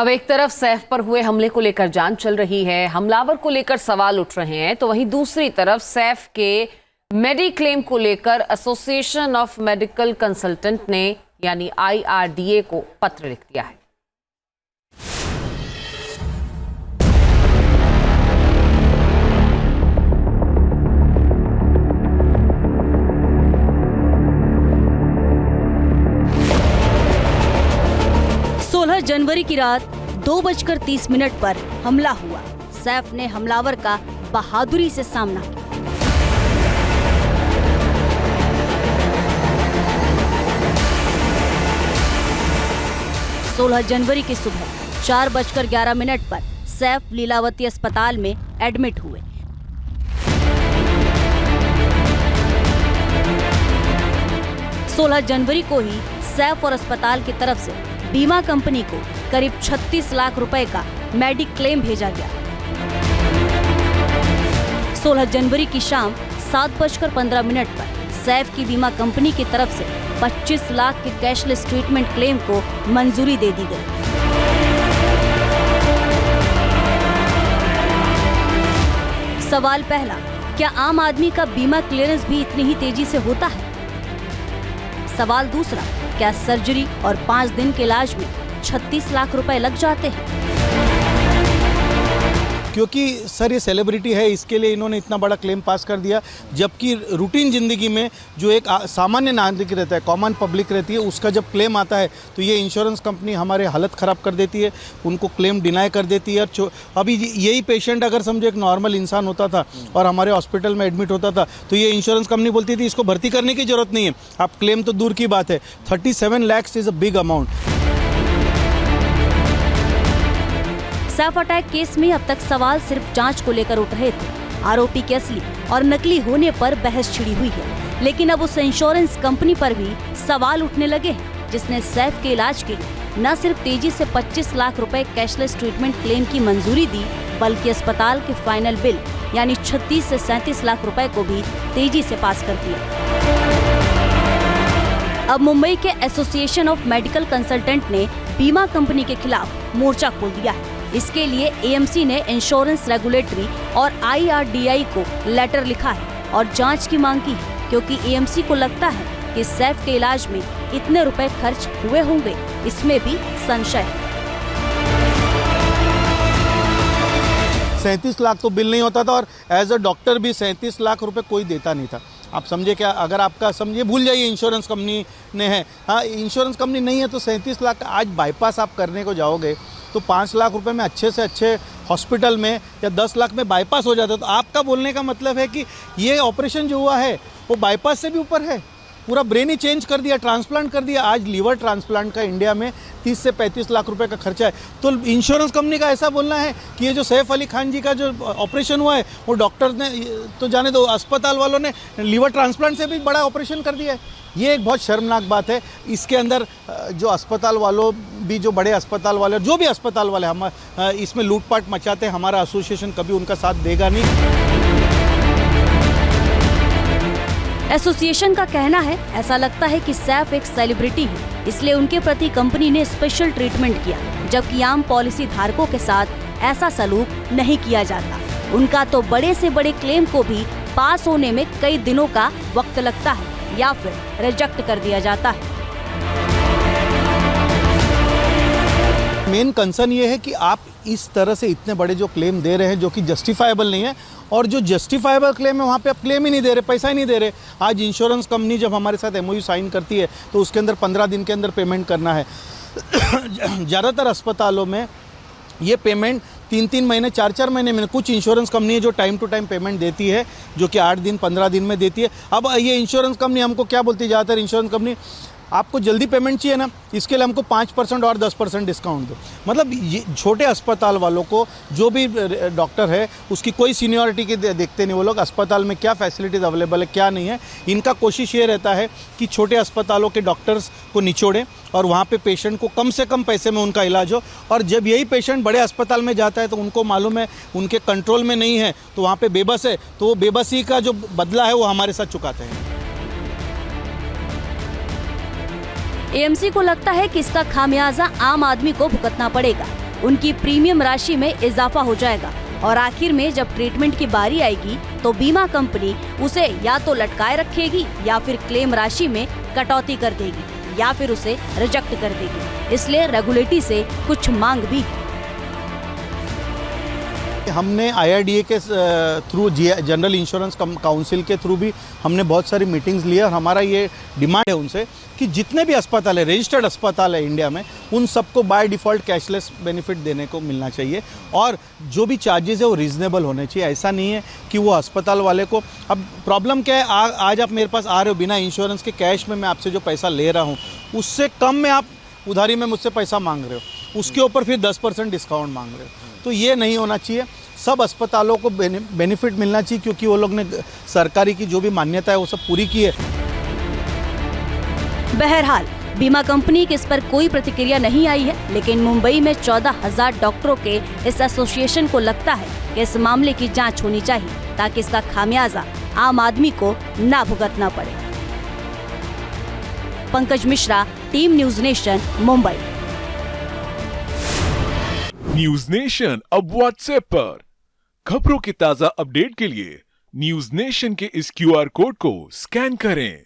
अब एक तरफ सैफ पर हुए हमले को लेकर जांच चल रही है, हमलावर को लेकर सवाल उठ रहे हैं, तो वहीं दूसरी तरफ सैफ के मेडिक्लेम को लेकर एसोसिएशन ऑफ मेडिकल कंसल्टेंट ने यानी IRDA को पत्र लिख दिया है। जनवरी की रात 2:30 पर हमला हुआ। सैफ ने हमलावर का बहादुरी से सामना किया। 16 जनवरी की सुबह 4:11 पर सैफ लीलावती अस्पताल में एडमिट हुए। जनवरी को ही सैफ और अस्पताल की तरफ से बीमा कंपनी को करीब 36 लाख रुपए का मेडिक्लेम भेजा गया। 16 जनवरी की शाम 7:15 पर सैफ की बीमा कंपनी की तरफ से 25 लाख के कैशलेस ट्रीटमेंट क्लेम को मंजूरी दे दी गई। सवाल पहला, क्या आम आदमी का बीमा क्लियरेंस भी इतनी ही तेजी से होता है? सवाल दूसरा, क्या सर्जरी और 5 दिन के इलाज में 36 लाख रुपए लग जाते हैं? क्योंकि सर ये सेलिब्रिटी है, इसके लिए इन्होंने इतना बड़ा क्लेम पास कर दिया, जबकि रूटीन ज़िंदगी में जो एक सामान्य नागरिक रहता है, कॉमन पब्लिक रहती है, उसका जब क्लेम आता है तो ये इंश्योरेंस कंपनी हमारे हालत ख़राब कर देती है, उनको क्लेम डिनाई कर देती है। अभी यही पेशेंट अगर समझो एक नॉर्मल इंसान होता था और हमारे हॉस्पिटल में एडमिट होता था तो ये इंश्योरेंस कंपनी बोलती थी इसको भर्ती करने की ज़रूरत नहीं है, आप क्लेम तो दूर की बात है। 37 lakhs is a big amount. Saif attack case में अब तक सवाल सिर्फ जांच को लेकर उठ रहे थे। आरोपी के असली और नकली होने पर बहस छिड़ी हुई है, लेकिन अब उस इंश्योरेंस कंपनी पर भी सवाल उठने लगे हैं जिसने सैफ के इलाज के लिए न सिर्फ तेजी से 25 लाख रुपए कैशलेस ट्रीटमेंट क्लेम की मंजूरी दी, बल्कि अस्पताल के फाइनल बिल यानी 36 से 37 लाख रुपए को भी तेजी से पास कर दिया। अब मुंबई के एसोसिएशन ऑफ मेडिकल कंसल्टेंट ने बीमा कंपनी के खिलाफ मोर्चा खोल दिया है। इसके लिए AMC ने इंश्योरेंस रेगुलेटरी और IRDA को लेटर लिखा है और जांच की मांग की है, क्योंकि AMC को लगता है कि सैफ के इलाज में इतने रुपए खर्च हुए होंगे, इसमें भी संशय है। 37 लाख तो बिल नहीं होता था और एज अ डॉक्टर भी 37 लाख रुपए कोई देता नहीं था। आप समझे क्या? अगर आपका समझिए भूल जाइए इंश्योरेंस कंपनी ने है, हाँ इंश्योरेंस कंपनी नहीं है तो 37 लाख। आज बाईपास आप करने को जाओगे तो 5 लाख रुपए में अच्छे से अच्छे हॉस्पिटल में या 10 लाख में बाईपास हो जाता है। तो आपका बोलने का मतलब है कि ये ऑपरेशन जो हुआ है वो बाईपास से भी ऊपर है, पूरा ब्रेन ही चेंज कर दिया, ट्रांसप्लांट कर दिया। आज लीवर ट्रांसप्लांट का इंडिया में 30 से 35 लाख रुपए का खर्चा है। तो इंश्योरेंस कंपनी का ऐसा बोलना है कि ये जो सैफ अली खान जी का जो ऑपरेशन हुआ है वो डॉक्टर ने तो जाने दो, अस्पताल वालों ने लीवर ट्रांसप्लांट से भी बड़ा ऑपरेशन कर दिया है। ये एक बहुत शर्मनाक बात है। इसके अंदर जो अस्पताल वालों भी, जो बड़े अस्पताल वाले, जो भी अस्पताल वाले हम इसमें लूटपाट मचाते हैं, हमारा एसोसिएशन कभी उनका साथ देगा नहीं। एसोसिएशन का कहना है, ऐसा लगता है कि सैफ एक सेलिब्रिटी है, इसलिए उनके प्रति कंपनी ने स्पेशल ट्रीटमेंट किया, जबकि आम पॉलिसी धारकों के साथ ऐसा सलूक नहीं किया जाता। उनका तो बड़े से बड़े क्लेम को भी पास होने में कई दिनों का वक्त लगता है या फिर रिजेक्ट कर दिया जाता है। मेन कंसर्न ये है कि आप इस तरह से इतने बड़े जो क्लेम दे रहे हैं जो कि जस्टिफाइबल नहीं है, और जो जस्टिफाइबल क्लेम है वहाँ पे आप क्लेम ही नहीं दे रहे, पैसा ही नहीं दे रहे। आज इंश्योरेंस कंपनी जब हमारे साथ MOU साइन करती है तो उसके अंदर 15 दिन के अंदर पेमेंट करना है। ज़्यादातर अस्पतालों में ये पेमेंट 3-3 महीने 4-4 महीने में, कुछ इंश्योरेंस कंपनी है जो टाइम टू टाइम पेमेंट देती है, जो कि 8 दिन 15 दिन में देती है। अब ये इंश्योरेंस कंपनी हमको क्या बोलती है, ज़्यादातर इंश्योरेंस कंपनी, आपको जल्दी पेमेंट चाहिए ना, इसके लिए हमको 5% और 10% डिस्काउंट दो। मतलब ये छोटे अस्पताल वालों को, जो भी डॉक्टर है उसकी कोई सीनियरिटी के देखते नहीं वो लोग, अस्पताल में क्या फैसिलिटीज़ अवेलेबल है क्या नहीं है। इनका कोशिश ये रहता है कि छोटे अस्पतालों के डॉक्टर्स को निचोड़ें और वहाँ पे पेशेंट को कम से कम पैसे में उनका इलाज हो। और जब यही पेशेंट बड़े अस्पताल में जाता है तो उनको मालूम है उनके कंट्रोल में नहीं है, तो वहाँ पे बेबस है, तो वो बेबसी का जो बदला है वो हमारे साथ चुकाते हैं। AMC को लगता है कि इसका खामियाजा आम आदमी को भुगतना पड़ेगा। उनकी प्रीमियम राशि में इजाफा हो जाएगा और आखिर में जब ट्रीटमेंट की बारी आएगी तो बीमा कंपनी उसे या तो लटकाए रखेगी या फिर क्लेम राशि में कटौती कर देगी या फिर उसे रिजेक्ट कर देगी। इसलिए रेगुलेटरी से कुछ मांग भी है। हमने IRDA के थ्रू जनरल इंश्योरेंस काउंसिल के थ्रू भी हमने बहुत सारी मीटिंग्स ली और हमारा ये डिमांड है उनसे कि जितने भी अस्पताल है, रजिस्टर्ड अस्पताल है इंडिया में, उन सबको बाय डिफ़ॉल्ट कैशलेस बेनिफिट देने को मिलना चाहिए और जो भी चार्जेस है वो रीजनेबल होने चाहिए। ऐसा नहीं है कि वो अस्पताल वाले को, अब प्रॉब्लम क्या है, आज आप मेरे पास आ रहे हो बिना इंश्योरेंस के, कैश में मैं आपसे जो पैसा ले रहा हूँ उससे कम में आप उधारी में मुझसे पैसा मांग रहे हो, उसके ऊपर फिर 10% डिस्काउंट मांग रहे हो। तो ये नहीं होना चाहिए। सब अस्पतालों को बेनिफिट मिलना चाहिए क्योंकि वो लोग ने सरकारी की जो भी मान्यता है वो सब पूरी की है। बहरहाल बीमा कंपनी की इस पर कोई प्रतिक्रिया नहीं आई है, लेकिन मुंबई में 14,000 डॉक्टरों के इस एसोसिएशन को लगता है कि इस मामले की जांच होनी चाहिए ताकि इसका खामियाजा आम आदमी को ना भुगतना पड़े। Pankaj Mishra, team news nation, Mumbai. News nation अब व्हाट्सएप पर खबरों के ताजा अपडेट के लिए न्यूज नेशन के इस QR कोड को स्कैन करें।